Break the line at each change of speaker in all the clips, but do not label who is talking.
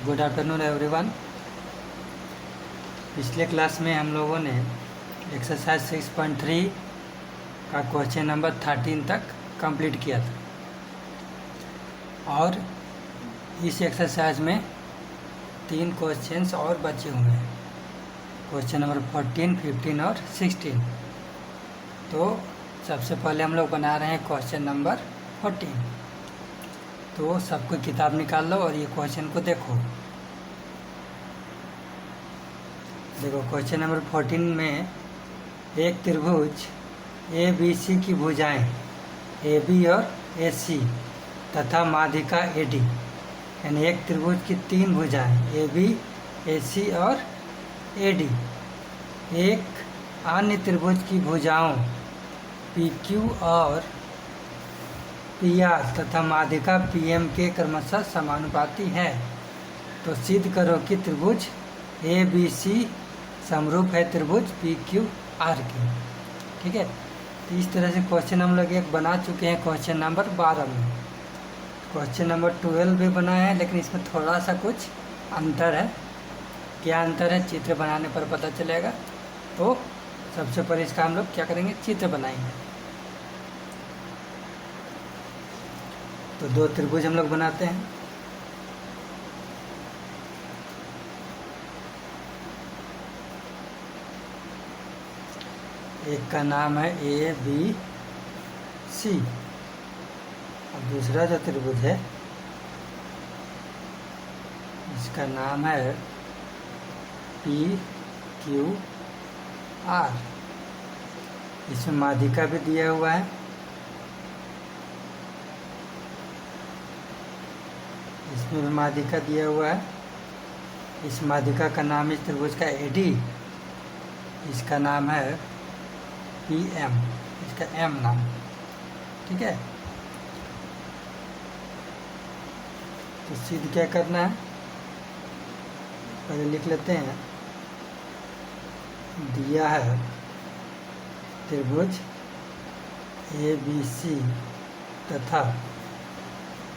Good afternoon everyone. पिछले class में हम लोगों ने एक्सरसाइज 6.3 का क्वेश्चन नंबर 13 तक कंप्लीट किया था और इस एक्सरसाइज में 3 क्वेश्चंस और बचे हुए हैं, क्वेश्चन नंबर 14, 15 और 16। तो सबसे पहले हम लोग बना रहे हैं क्वेश्चन नंबर 14। तो सबको किताब निकाल लो और ये क्वेश्चन को देखो। क्वेश्चन नंबर 14 में एक त्रिभुज ए बी सी की भुजाएं ए बी और ए सी तथा माध्यिका ए डी, यानी एक त्रिभुज की 3 भुजाएं ए बी, ए सी और ए डी एक अन्य त्रिभुज की भुजाओं पी क्यू और पी आर तथा माध्यिका पी एम के क्रमशः समानुपाती है, तो सिद्ध करो कि त्रिभुज ए बी सी समरूप है त्रिभुज पी क्यू आर की। ठीक है, तो इस तरह से क्वेश्चन हम लोग एक बना चुके हैं क्वेश्चन नंबर 12 में। क्वेश्चन नंबर 12 भी बनाया है, लेकिन इसमें थोड़ा सा कुछ अंतर है। क्या अंतर है चित्र बनाने पर पता चलेगा। तो सबसे पहले इसका हम लोग क्या करेंगे, चित्र बनाएंगे। तो 2 त्रिभुज हम लोग बनाते हैं। एक का नाम है ए बी सी और दूसरा जो त्रिभुज है इसका नाम है पी क्यू आर। इसमें माध्यिका भी दिया हुआ है। इसमें भी माध्यिका दिया हुआ है। इस माध्यिका का नाम इस त्रिभुज का एडी, इसका नाम है पी एम, इसका एम नाम। ठीक है, तो सिद्ध क्या करना है, पहले लिख लेते हैं। दिया है त्रिभुज ए बी सी तथा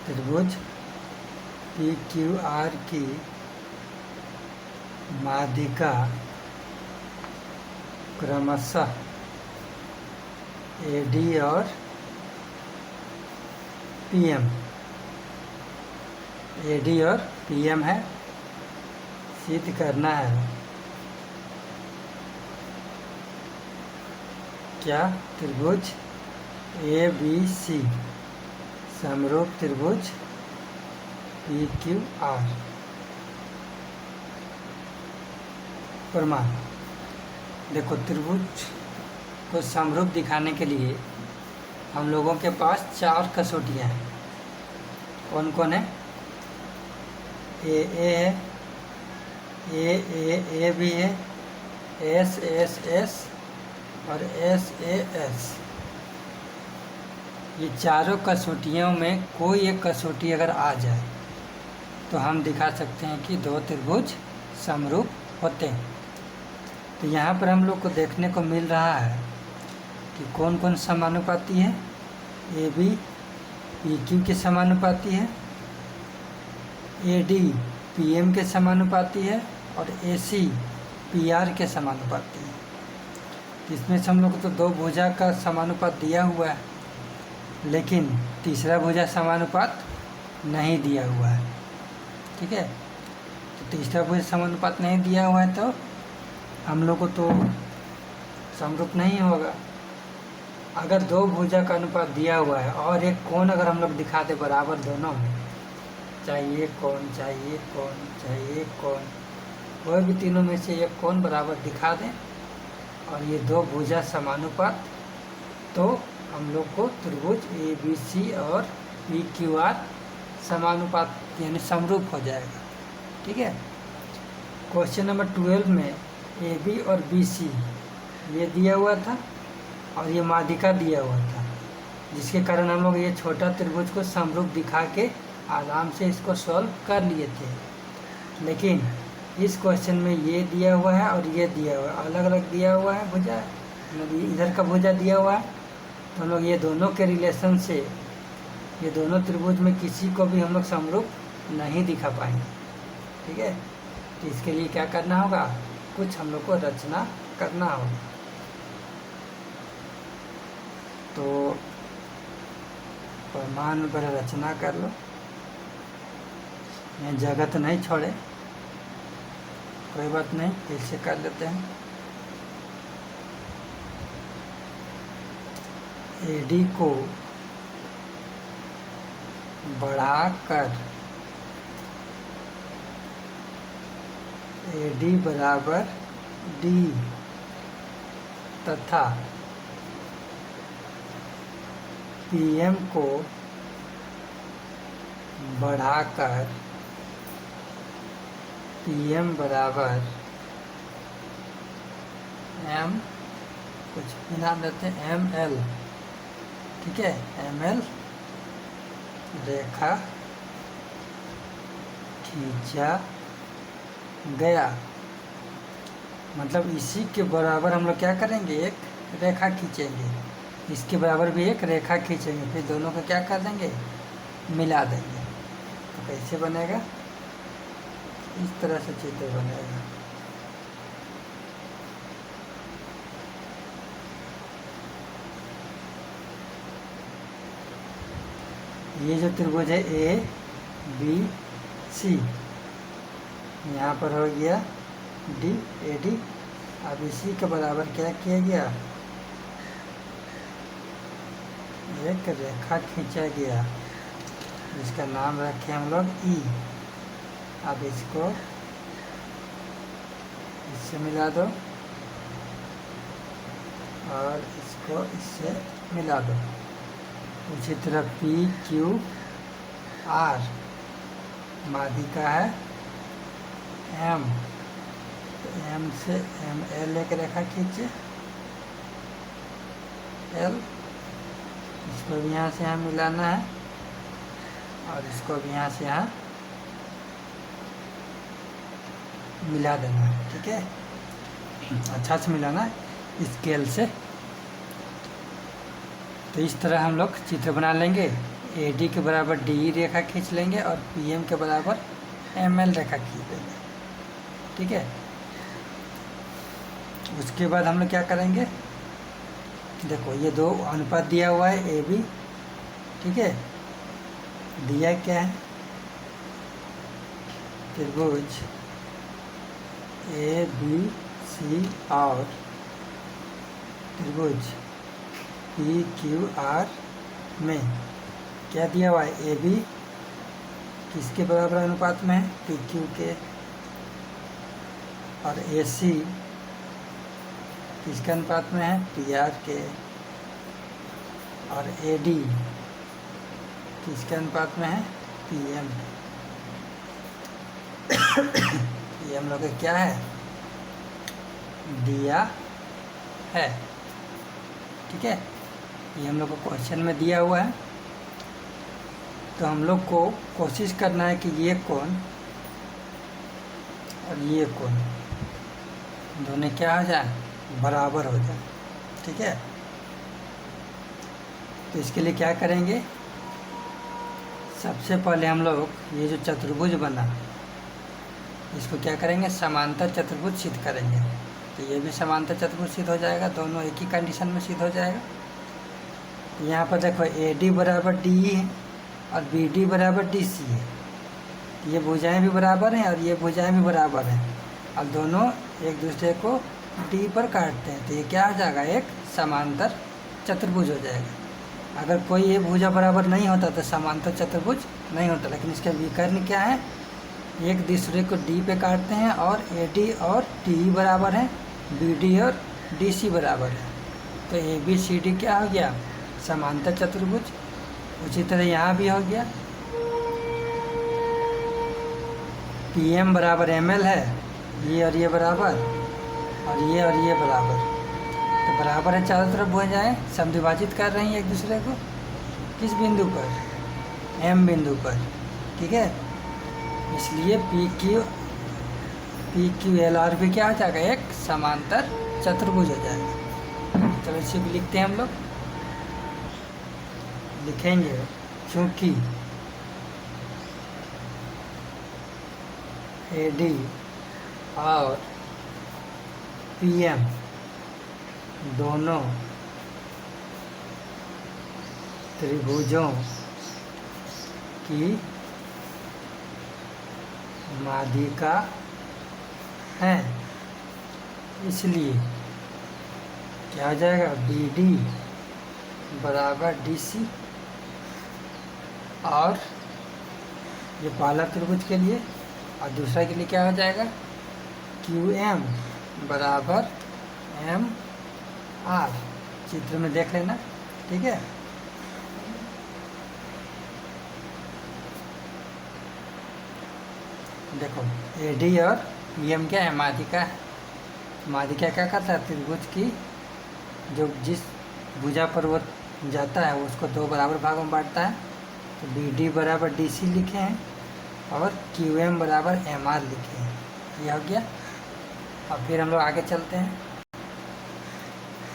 त्रिभुज पी क्यू आर की माध्यिका क्रमशः ए डी और पी एम, ए डी और पी एम है। सिद्ध करना है क्या त्रिभुज ए बी सी समरूप त्रिभुज पी क्यू आर। प्रमाण देखो, त्रिभुज को समरूप दिखाने के लिए हम लोगों के पास 4 कसौटियाँ हैं। कौन कौन है, ए है, ए भी है, एस एस एस और एस ए एस। ये चारों कसौटियों में कोई एक कसौटी अगर आ जाए तो हम दिखा सकते हैं कि 2 त्रिभुज समरूप होते हैं। तो यहाँ पर हम लोग को देखने को मिल रहा है कि कौन कौन समानुपाती है। ए बी पी क्यू के समानुपाती है, ए डी पी एम के समानुपाती है और ए सी पी आर के समानुपाती है। इसमें से हम लोग को तो 2 भुजा का समानुपात दिया हुआ है, लेकिन तीसरा भुजा समानुपात नहीं दिया हुआ है। ठीक है, तो तीसरा भुजा समानुपात नहीं दिया हुआ है तो हम लोग को तो समरूप नहीं होगा। अगर 2 भुजा का अनुपात दिया हुआ है और एक कोण अगर हम लोग दिखा दे बराबर दोनों में, चाहिए कोण, चाहिए कोण, चाहिए कोण, कोई भी तीनों में से एक कोण बराबर दिखा दें और ये 2 भुजा समानुपात, तो हम लोग को त्रिभुज ए बी सी और पी क्यू आर समानुपात यानी समरूप हो जाएगा। ठीक है, क्वेश्चन नंबर 12 में ए बी और बी सी ये दिया हुआ था और ये माध्यिका दिया हुआ था, जिसके कारण हम लोग ये छोटा त्रिभुज को समरूप दिखा के आराम से इसको सॉल्व कर लिए थे। लेकिन इस क्वेश्चन में ये दिया हुआ है और ये दिया हुआ है, अलग अलग दिया हुआ है भुजा, इधर का भुजा दिया हुआ है, तो हम लोग ये दोनों के रिलेशन से ये दोनों त्रिभुज में किसी को भी हम लोग समरूप नहीं दिखा पाएंगे। ठीक है। तो इसके लिए क्या करना होगा, कुछ हम लोग को रचना करना होगा। तो परमाणु पर रचना कर लो, ये जगह तो नहीं छोड़े, कोई बात नहीं, फिर से कर लेते हैं। एडी को बढ़ाकर एडी बराबर डी तथा पीएम को बढ़ाकर पीएम बराबर एम, कुछ भी नाम देते हैं, एम एल, ठीक है, एम एल रेखा खींचा गया। मतलब इसी के बराबर हम लोग क्या करेंगे, एक रेखा खींचेंगे, इसके बराबर भी एक रेखा खींचेंगे, फिर दोनों को क्या कर देंगे, मिला देंगे। तो कैसे बनेगा, इस तरह से चित्र बनेगा। ये जो त्रिभुज है ए बी सी, यहाँ पर हो गया डी ए डी। अब इसी के बराबर क्या किया गया, एक रेखा खींचा गया, जिसका नाम रखे हम लोग ई। अब इसको इससे मिला दो और इसको इससे मिला दो। उसी तरह पी क्यू आर माध्यिका है एम, तो एम से एम एल एक रेखा खींचे, एल, इसको भी यहाँ से यहाँ मिलाना है और इसको भी यहाँ से यहाँ मिला देना है, ठीक है, अच्छा से मिलाना है स्केल से। तो इस तरह हम लोग चित्र बना लेंगे। एडी के बराबर डी रेखा खींच लेंगे और पीएम के बराबर एमएल रेखा खींच लेंगे, ठीक है। उसके बाद हम लोग क्या करेंगे, देखो ये दो अनुपात दिया हुआ है ए बी, ठीक है, दिया क्या है, त्रिभुज ए बी सी और त्रिभुज पी क्यू आर में क्या दिया हुआ है, ए बी किसके बराबर अनुपात में है, पी क्यू के, और ए सी किसके अनुपात में है, पी आर के, और ए डी किसके अनुपात में है, पी एम। ये हम लोग क्या है, दिया है, ठीक है, ये हम लोग को क्वेश्चन में दिया हुआ है। तो हम लोग को कोशिश करना है कि ये कोण और ये कोण दोनों क्या हो जाए, बराबर हो जाए, ठीक है। तो इसके लिए क्या करेंगे, सबसे पहले हम लोग ये जो चतुर्भुज बना इसको क्या करेंगे, समांतर चतुर्भुज सिद्ध करेंगे। तो ये भी समांतर चतुर्भुज सिद्ध हो जाएगा, दोनों एक ही कंडीशन में सिद्ध हो जाएगा। यहाँ पर देखो ए डी बराबर डी है और बी डी बराबर डी सी है, ये भुजाएं भी बराबर हैं और ये भुजाएं भी बराबर हैं, और दोनों एक दूसरे को डी पर काटते हैं, तो ये क्या हो जाएगा, एक समांतर चतुर्भुज हो जाएगा। अगर कोई ये भुजा बराबर नहीं होता तो समांतर चतुर्भुज नहीं होता, लेकिन इसके विकर्ण क्या है, एक दूसरे को डी पे काटते हैं और ए डी और डी बराबर हैं, बी डी और डी सी बराबर है, तो ए बी सी डी क्या हो गया, समांतर चतुर्भुज। उसी तरह यहाँ भी हो गया, पी एम बराबर एम एल है, ये और ये बराबर, और ये बराबर, तो बराबर है, चारों तरफ भुजाएं समद्विभाजित कर रही हैं एक दूसरे को, किस बिंदु पर, एम बिंदु पर, ठीक है। इसलिए पी क्यू एल आर भी क्या हो जाएगा, एक समांतर चतुर्भुज हो जाएगा। चलो इसी को लिखते हैं हम लोग, लिखेंगे चूँकि AD और PM दोनों त्रिभुजों की माध्यिका है, इसलिए क्या हो जाएगा, BD बराबर DC। और ये पहला त्रिभुज के लिए, और दूसरा के लिए क्या हो जाएगा, QM बराबर MR। चित्र में देख लेना, ठीक है। देखो AD और PM क्या है, माध्यिका है। माध्यिका क्या करता है, त्रिभुज की जो जिस भुजा पर वो जाता है उसको दो बराबर भागों में बांटता है। तो BD बराबर DC लिखे हैं और QM बराबर MR लिखे हैं, यह हो गया। अब फिर हम लोग आगे चलते हैं।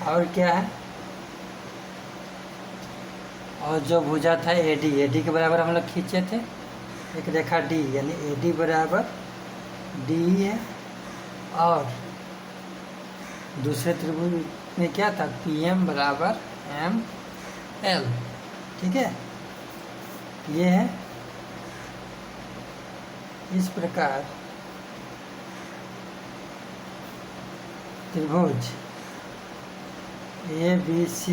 और क्या है, और जो भुजा था AD के बराबर हम लोग खींचे थे एक रेखा D, यानी AD बराबर DE है। और दूसरे त्रिभुज में क्या था, PM बराबर ML, ठीक है। ये है, इस प्रकार त्रिभुज ABC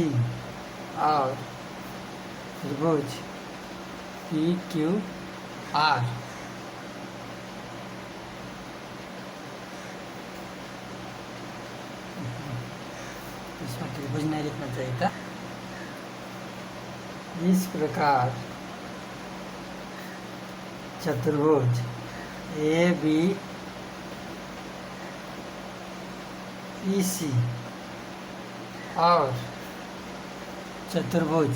और त्रिभुज PQR इसमें त्रिभुज नहीं लिखना चाहिए था। इस प्रकार चतुर्भुज ABEC और चतुर्भुज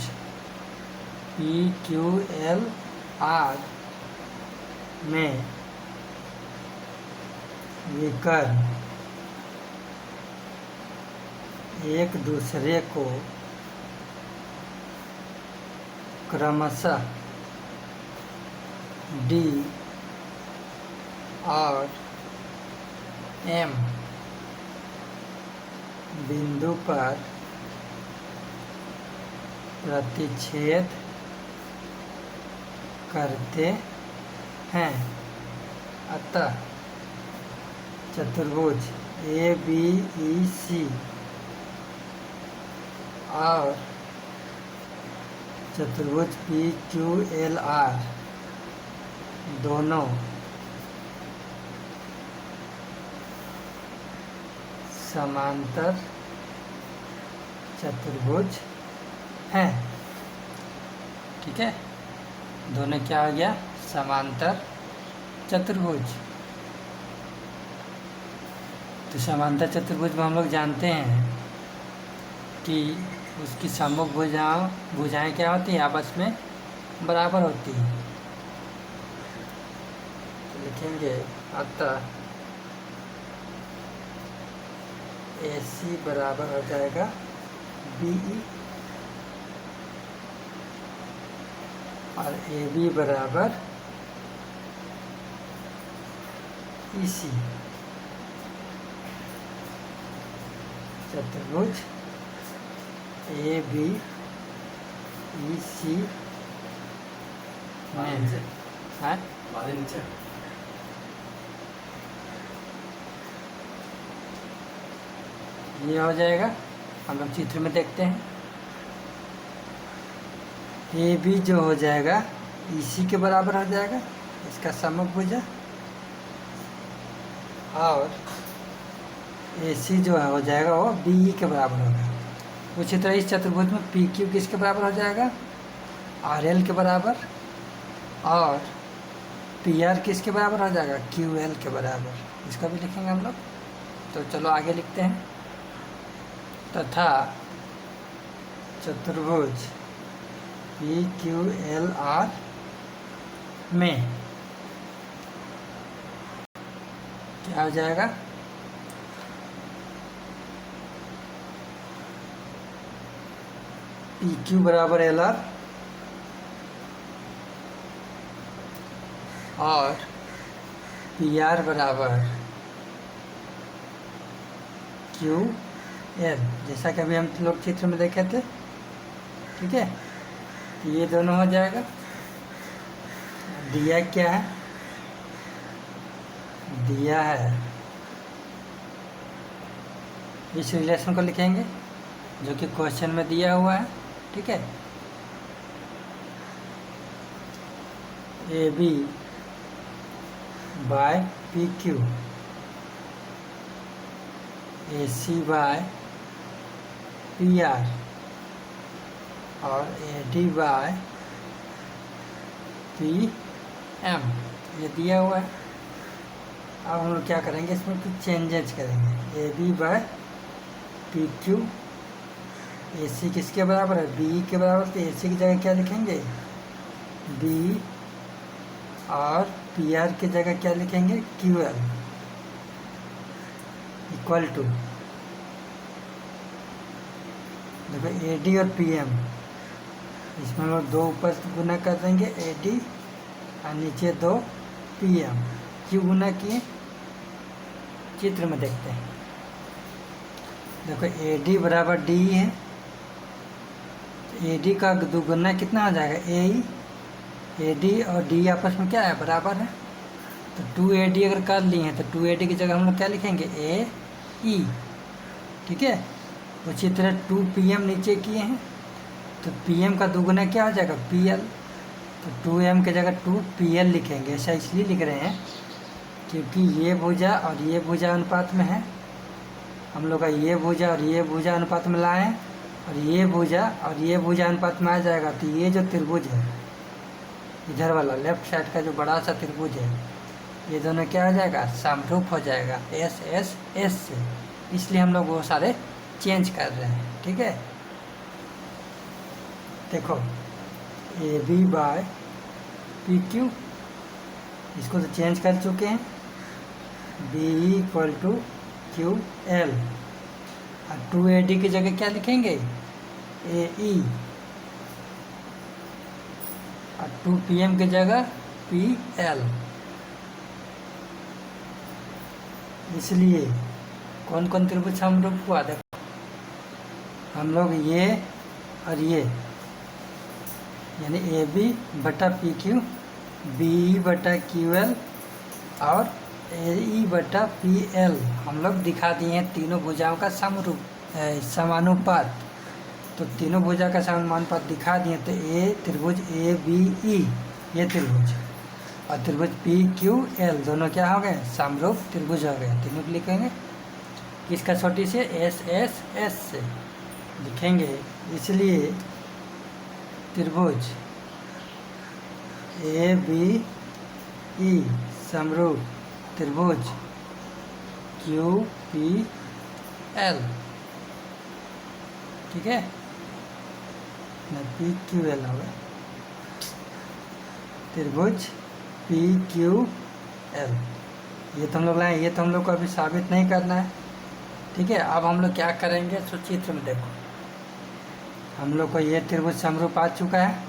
PQLR में विकर्ण एक दूसरे को क्रमशः D और M बिंदु पर प्रतिच्छेद करते हैं। अतः चतुर्भुज ABEC और चतुर्भुज PQLR दोनों समांतर चतुर्भुज हैं, ठीक है। दोनों क्या हो गया, समांतर चतुर्भुज। तो समांतर चतुर्भुज में हम लोग जानते हैं कि उसकी सम्मुख भुजाएं क्या होती हैं, आपस में बराबर होती हैं। तो लिखेंगे अतः AC बराबर हो जाएगा BE और AB बराबर EC। चतुर्भुज ABEC में है, ये हो जाएगा। हम लोग चित्र में देखते हैं, AB जो हो जाएगा EC के बराबर हो जाएगा, इसका सम्मुख भुजा। और AC जो हो जाएगा वो BE के बराबर होगा। उसी तरह इस चतुर्भुज में PQ किसके बराबर हो जाएगा, RL के बराबर। और PR किसके बराबर हो जाएगा, QL के बराबर। इसका भी लिखेंगे हम लोग। तो चलो आगे लिखते हैं। तथा चतुर्भुज PQLR में क्या हो जाएगा, PQ बराबर LR और पी आर बराबर क्यू एल, जैसा कि अभी हम लोग चित्र में देखे थे। ठीक है, तो ये दोनों हो जाएगा। दिया क्या है, दिया है, इस रिलेशन को लिखेंगे जो कि क्वेश्चन में दिया हुआ है। ठीक है, A B by P Q, A C by P R और A D by P M, ये दिया हुआ है। अब हम लोग क्या करेंगे, इसमें कुछ चेंजेस करेंगे। A B by P Q, A C किसके बराबर है, बी के बराबर, तो ए सी की जगह क्या लिखेंगे, बी, और पी आर की जगह क्या लिखेंगे, क्यू एल इक्वल टू, देखो ए डी और पी एम, इसमें हम लोग 2 ऊपर गुना कर देंगे ए डी और नीचे 2 पी एम, क्यों गुना किए चित्र में देखते हैं। देखो ए डी बराबर डी है, ए डी का दुगुना कितना हो जाएगा, ए डी और डी आपस में क्या है, बराबर है। तो 2AD अगर कर लिए हैं तो 2AD की जगह हम लोग क्या लिखेंगे, ए ई। ठीक है, उसी तरह 2PM नीचे किए हैं तो PM का दुगुना क्या हो जाएगा, PL, तो 2M की जगह 2PL लिखेंगे। ऐसा इसलिए लिख रहे हैं क्योंकि ये भुजा और ये भुजा अनुपात में है। हम लोग का ये भुजा और ये भुजा अनुपात में लाएँ और ये भुजा और ये भुजा अनुपात में आ जाएगा, तो ये जो त्रिभुज है इधर वाला लेफ्ट साइड का जो बड़ा सा त्रिभुज है, ये दोनों क्या हो जाएगा, समरूप हो जाएगा एस एस एस से। इसलिए हम लोग वो सारे चेंज कर रहे हैं। ठीक है, देखो A B by P Q, इसको तो चेंज कर चुके हैं, B equal to Q L, और 2AD की जगह क्या लिखेंगे, ए ई, और 2PM की जगह पी एल। इसलिए कौन कौन त्रिभुज समरूप हुआ, देखो हम लोग ये और ये, यानी ए बी बटा पी क्यू, बी बटा क्यू एल और ए ई बटा पी एल हम लोग दिखा दिए हैं तीनों भुजाओं का समानुपात। तो तीनों भुजा का समानुपात दिखा दिए, तो ए त्रिभुज ए बी ई, ये त्रिभुज, और त्रिभुज पी क्यू एल दोनों क्या हो गए, समरूप त्रिभुज हो गए। तीनों को लिखेंगे किस कसौटी से, एस एस एस से लिखेंगे। इसलिए त्रिभुज ए बी ई समरूप त्रिभुज क्यू पी एल। ठीक है, पी क्यू एल होगा, त्रिभुज पी क्यू एल। ये तो हम लोग लाए, ये तो हम लोग को अभी साबित नहीं करना है। ठीक है, अब हम लोग क्या करेंगे, तो चित्र में देखो हम लोग को ये त्रिभुज समरूप आ चुका है।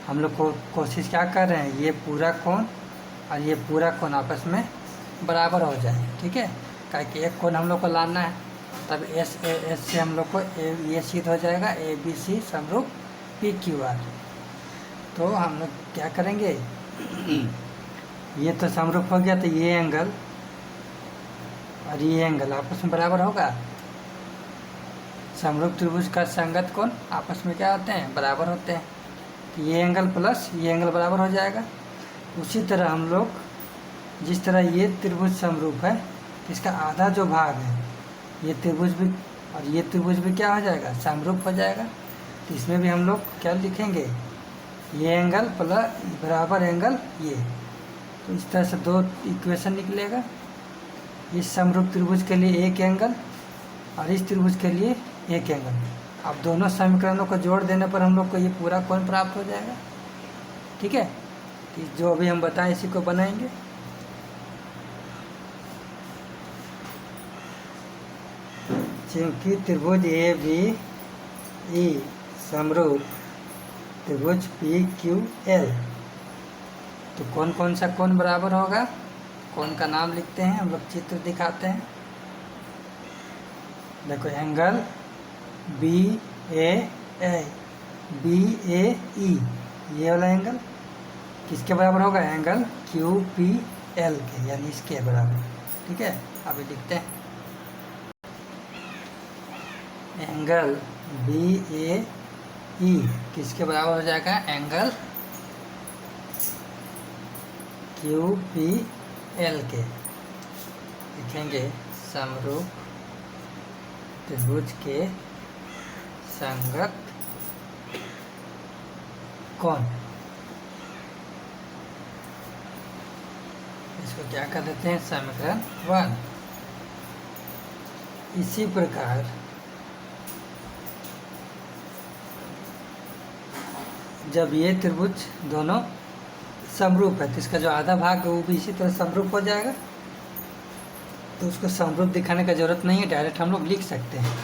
हम लोग को कोशिश क्या कर रहे हैं, ये पूरा कोण और ये पूरा कोण आपस में बराबर हो जाए। ठीक है, क्योंकि एक कोण हम लोग को लाना है, तब एस से हम लोग को ये सिद्ध हो जाएगा, ए बी सी समरूप पी क्यू आर। तो हम लोग क्या करेंगे, ये तो समरूप हो गया, तो ये एंगल और ये एंगल आपस में बराबर होगा। समरूप त्रिभुज का संगत कोण आपस में क्या होते हैं, बराबर होते हैं। तो ये एंगल प्लस ये एंगल बराबर हो जाएगा। उसी तरह हम लोग जिस तरह ये त्रिभुज समरूप है, इसका आधा जो भाग है ये त्रिभुज भी और ये त्रिभुज भी क्या हो जाएगा, समरूप हो जाएगा। तो इसमें भी हम लोग क्या लिखेंगे, ये एंगल प्लस बराबर एंगल ये। तो इस तरह से 2 इक्वेशन निकलेगा। इस समरूप त्रिभुज के लिए एक एंगल और इस त्रिभुज के लिए एक एंगल। अब दोनों समीकरणों को जोड़ देने पर हम लोग को ये पूरा कोण प्राप्त हो जाएगा। ठीक है, तो जो अभी हम बताएं इसी को बनाएंगे। क्योंकि त्रिभुज ए बी ई समरूप त्रिभुज पी क्यू एल, तो कौन कौन सा कोण बराबर होगा, कौन का नाम लिखते हैं, हम लोग चित्र दिखाते हैं। देखो एंगल बी ए ई, ये वाला एंगल किसके बराबर होगा, एंगल क्यू पी एल के, यानी इसके बराबर। ठीक है, अभी लिखते हैं एंगल बी ए ई किसके बराबर हो जाएगा, एंगल क्यू पी एल के। लिखेंगे समरूप त्रिभुज के संगत कोण। इसको क्या कर देते हैं, समीकरण 1। इसी प्रकार जब ये त्रिभुज दोनों समरूप है तो इसका जो आधा भाग है वो भी इसी तरह समरूप हो जाएगा। तो उसको समरूप दिखाने का जरूरत नहीं है, डायरेक्ट हम लोग लिख सकते हैं।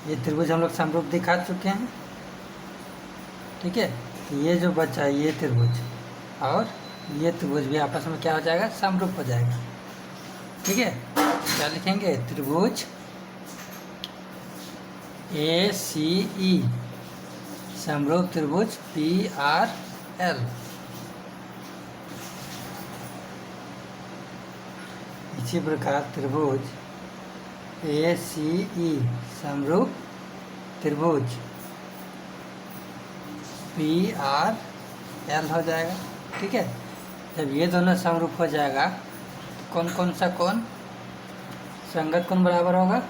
ये त्रिभुज हम लोग समरूप दिखा चुके हैं। ठीक है, तो ये जो बचा है ये त्रिभुज और ये त्रिभुज भी आपस में क्या हो जाएगा, समरूप हो जाएगा। ठीक है, क्या लिखेंगे, त्रिभुज ए सी ई समरूप त्रिभुज पी आर एल। इसी प्रकार त्रिभुज ए सी ई समरूप त्रिभुज पी आर एल हो जाएगा। ठीक है, जब ये दोनों समरूप हो जाएगा तो कौन कौन सा कोण संगत कोण बराबर होगा।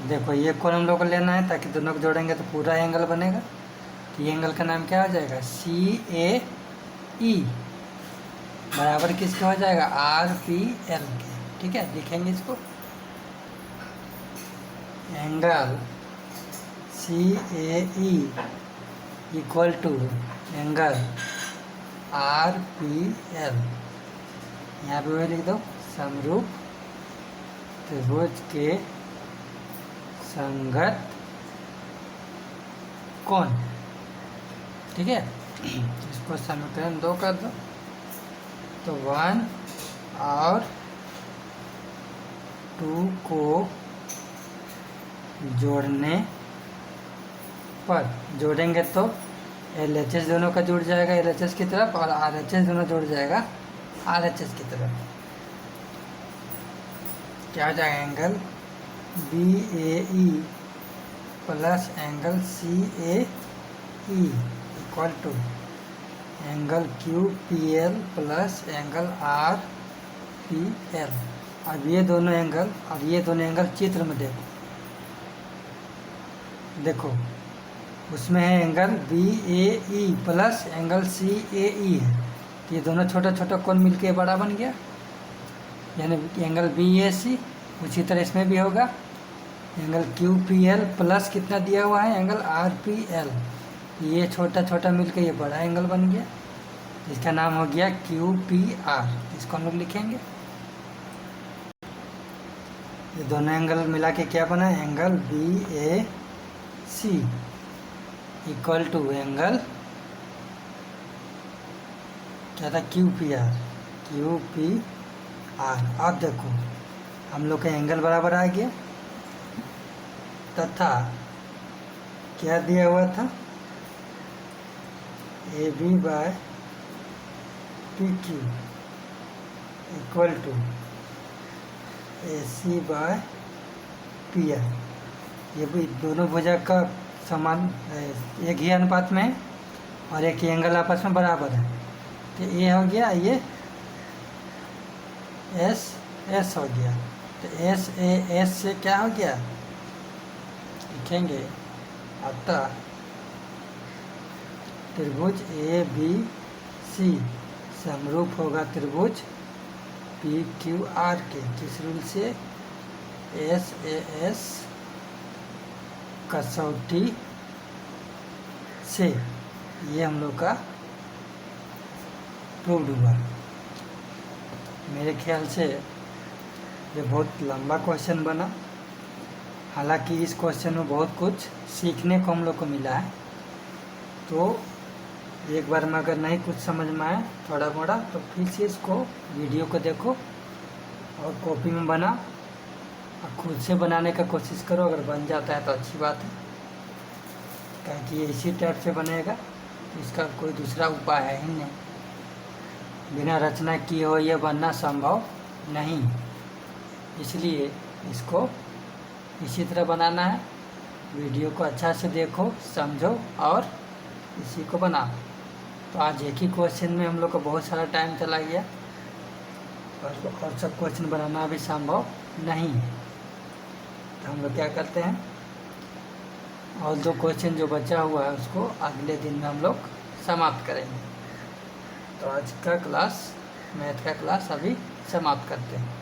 देखो ये कोण हम लोग को लेना है ताकि दोनों को जोड़ेंगे तो पूरा एंगल बनेगा। तो ये एंगल का नाम क्या हो जाएगा, सी ए ई बराबर किसके हो जाएगा, आर पी एल के। ठीक है, लिखेंगे इसको angle C A E equal to angle R P L. यहाँ पे वही लिख दो, समरूप त्रिभुज के संगत कोण। ठीक है, इसको समीकरण 2 कर दो। तो 1 और 2 को जोड़ने पर, जोड़ेंगे तो LHS दोनों का जुड़ जाएगा LHS की तरफ और RHS दोनों जुड़ जाएगा RHS की तरफ। क्या हो जाएगा, angle BAE plus angle CAE equal to angle QPL plus angle RPL। अब ये दोनों एंगल और ये दोनों एंगल चित्र में देखो उसमें है angle BAE plus angle CAE है। तो ये दोनों छोटा छोटा कोण मिलके बड़ा बन गया, यानी एंगल BAC। उसी तरह इसमें भी होगा एंगल QPL प्लस कितना दिया हुआ है, एंगल RPL। ये छोटा छोटा मिलके ये बड़ा एंगल बन गया, इसका नाम हो गया QPR। इसको हम लोग लिखेंगे, ये दोनों एंगल मिला के क्या बना, angle BAC equal to angle क्या था, QPR। अब देखो हम लोग का एंगल बराबर आ गया तथा क्या दिया हुआ था, AB by PQ equal to AC by PR। ये भी दोनों भुजा का समान एक ही अनुपात में है और एक ही एंगल आपस में बराबर है। तो ये हो गया, ये S हो गया। तो S से क्या हो गया, लिखेंगे अतः त्रिभुज ABC समरूप होगा त्रिभुज PQR के। किस रूल से, SAS कसौटी से। ये हम लोग का प्रूव्ड हुआ। मेरे ख्याल से ये बहुत लंबा क्वेश्चन बना, हालांकि इस क्वेश्चन में बहुत कुछ सीखने को हम लोग को मिला है। तो एक बार में अगर नहीं कुछ समझ में आए थोड़ा मोड़ा तो फिर से इसको वीडियो को देखो और कॉपी में बना और खुद से बनाने का कोशिश करो। अगर बन जाता है तो अच्छी बात है, क्योंकि ये इसी टाइप से बनेगा, इसका कोई दूसरा उपाय है ही नहीं। बिना रचना किए हो ये बनना संभव नहीं, इसलिए इसको इसी तरह बनाना है। वीडियो को अच्छा से देखो, समझो और इसी को बनाओ। तो आज एक ही क्वेश्चन में हम लोग को बहुत सारा टाइम चला गया और सब क्वेश्चन बनाना भी संभव नहीं है। तो हम लोग क्या करते हैं, और 2 क्वेश्चन जो बचा हुआ है उसको अगले दिन में हम लोग समाप्त करेंगे। तो आज का क्लास, मैथ का क्लास अभी समाप्त करते हैं।